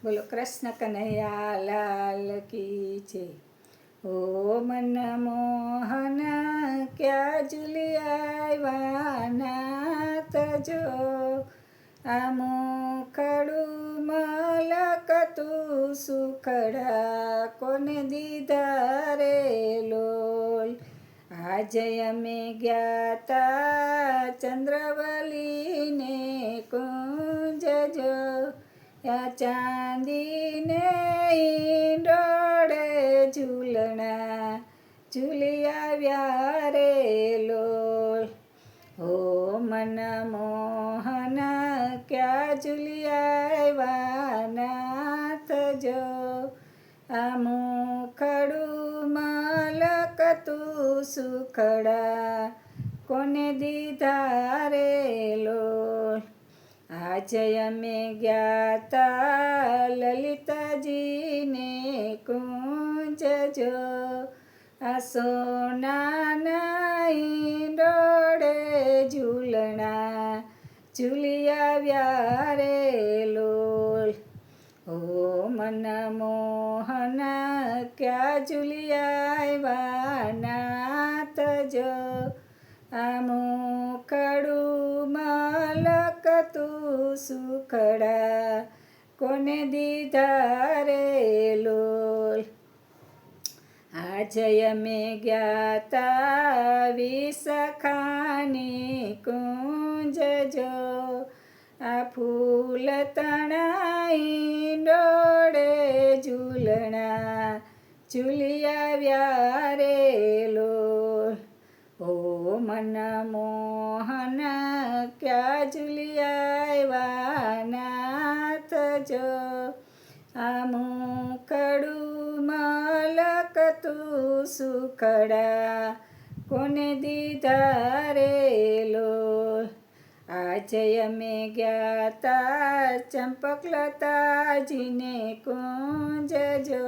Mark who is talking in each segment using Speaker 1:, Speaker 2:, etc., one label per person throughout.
Speaker 1: બોલો કૃષ્ણ કનૈયા લાલ કી છે. ઓ મન મોહન ક્યાં ઝૂલી આવ્યા નાથ જો, આ મોખડું મલકતું સુખડા કોને દીધા રે લોલ. આજે અમે ગયા તા ચંદ્રવલીને કુંજ જો, યા ચાંદીને ઈંડોળે ઝૂલણા ઝૂલી આવ્યા રે લોલ. હો મન મોહન ક્યાં ઝૂલી આવ્યા નાથ જો, આ મુખડું મલકતું સુખડા કોને દીધા રે લોલ. આજે અમે ગયા તા લલિતાજીને કુંજ જો, આ સોનાના ઈંડોળે ઝૂલણા ઝૂલી આવ્યા રે લોલ. ઓ મન મોહન ક્યાં ઝૂલી આવ્યા નાથ જો, આ મુખડું મલકતું સુખડા કોને દીધા રે લોલ. આજે અમે ગયા તા વિશાખાની કુંજ જો, આ ફૂલ તણા ઈંડોળે ઝૂલણા ઝૂલી આવ્યા રે લોલ. ઓ મન મોહન ક્યાં ઝૂલી આવ્યા નાથ જો, આ મુખડું મલકતું સુખડા કોને દીધા રે લોલ. આજે અમે ગયા તા ચંપકલતાજીને કુંજ જો,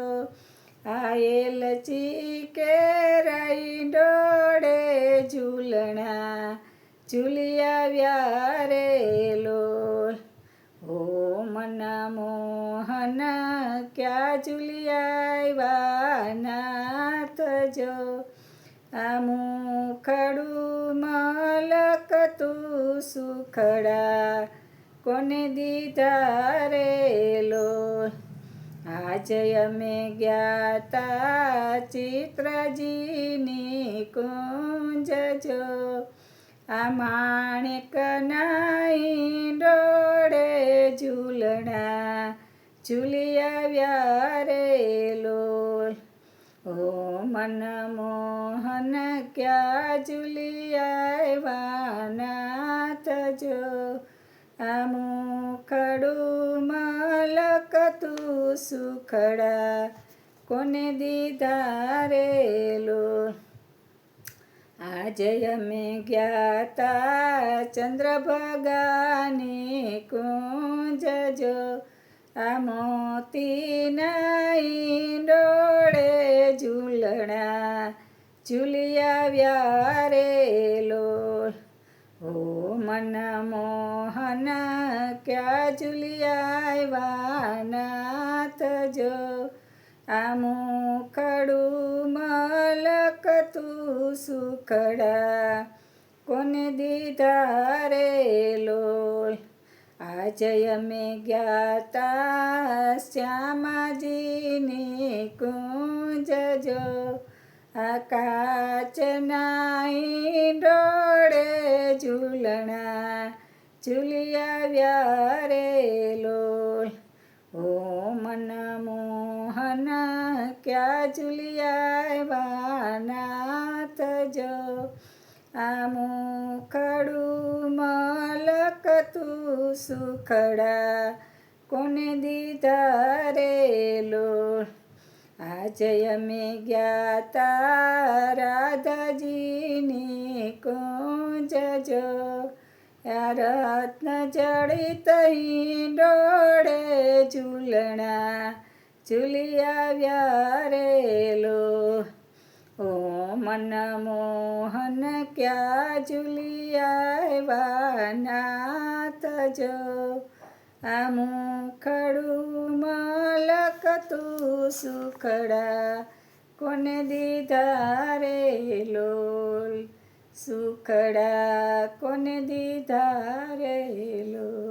Speaker 1: આ એલચી કેરાઈ ડોળે ઝૂલણા ઝૂલી આવ્યા રે લોલ. ઓ મન મોહન ક્યાં ઝૂલી આવ્યા નાથ જો, આ મુખડું મલકતું સુખડા કોને દીધા રે લોલ. આજે અમે ગયા તા ચિત્રજીની કુંજ જો, આ માણેકના ઈંડોળે ઝૂલણા ઝૂલી આવ્યા રે લોલ. ઓ મન મોહન ક્યાં ઝૂલી આવ્યા નાથ જો, આ મુખડું મલકતું સુખડા કોને દીધા રે લોલ. આજે અમે ગયા તા ચંદ્રભાગાની કુંજ જો, આ મોતીના ઈંડોળે ઝૂલણા ઝૂલી આવ્યા રે લોલ. ઓ મન મોહન ક્યાં ઝૂલી આવ્યા નાથ જો, આ મુખડું મલકતું સુખડા કોને દીધા રે લોલ. આજે અમે ગયા તા શ્યામાજીની કુંજ જો, આ કાચના ઈંડોળે ઝૂલણા ઝૂલી આવ્યા રે લોલ. ઓ મન મોહન ક્યાં ઝૂલી આવ્યા નાથ જો, આ મુખડું મલકતું સુખડા કોને દીધા રે લોલ. આજે અમે ગયા તા રાધાજીની કુંજ જો, આ રત્ન જડિત ઈંડોળે ઝૂલણા ઝૂલી આવ્યા રે લોલ. ઓ મન મોહન ક્યાં ઝૂલી આવ્યા નાથ જો, આ મુખડું મલકતું સુખડા કોને દીધા રે લોલ સુખડા કોને દીધા રે લોલ.